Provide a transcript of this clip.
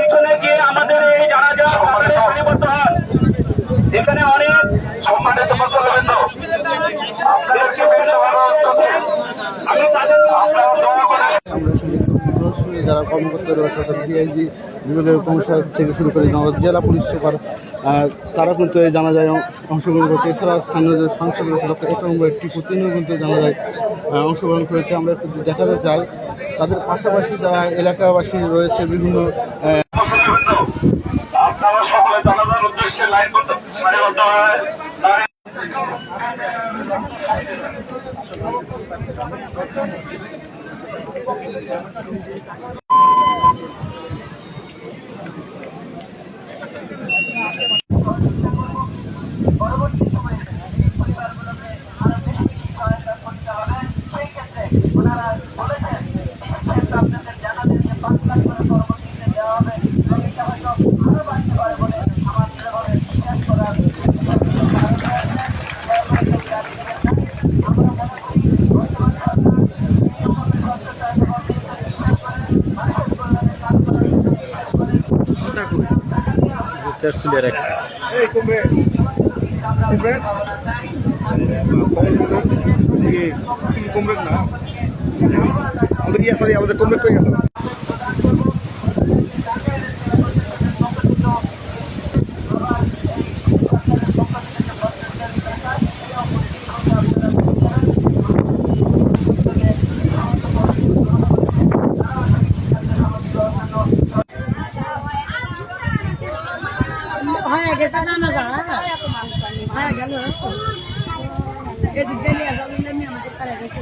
পিছনে গিয়ে আমাদের এই জানাজা কাতারে সারিবদ্ধ হন। এখানে অনেক সম্মানিত মুসলমান আপনাদেরকে আমি তাদের যারা কর্মকর্তা রয়েছে অর্থাৎ ডিআইজি বিভাগের কমিশনার থেকে শুরু করে জেলা পুলিশ সুপার তারা কিন্তু এই জানাজায় অংশগ্রহণ করছে। এছাড়া স্থানীয় যে সাংসদ রয়েছে ডক্টর একরম টিপু তিনিও কিন্তু জানাজায় অংশগ্রহণ করেছে। আমরা একটু দেখাতে চাই তাদের পাশাপাশি যারা এলাকাবাসী রয়েছে বিভিন্ন আপনারা সকলে জানাজার উদ্দেশ্যে লাইন করতে সারিবদ্ধ হয়। পরবর্তী সময়ে পরিবারগুলোকে আরো বেশি সহায়তা করতে হবে। সেই ক্ষেত্রে ওনারা বলেছেন আপনাদের জানাবেন যে 5 লাখ করে পরবর্তীতে দেওয়া হবে এবং এটা হয়তো আরো বাড়তে পারে বলে আমার দৃঢ়ভাবে বিশ্বাস করা। আমরা মনে করি বর্তমান সরকার খুলে রাখছে। কমরেড না আমাদের সরি আমাদের কমরেড হয়ে গেল। হয়ে গেছে জানা যায় হয়ে গেল এদিক দিয়ে আমাদের তারা গেছে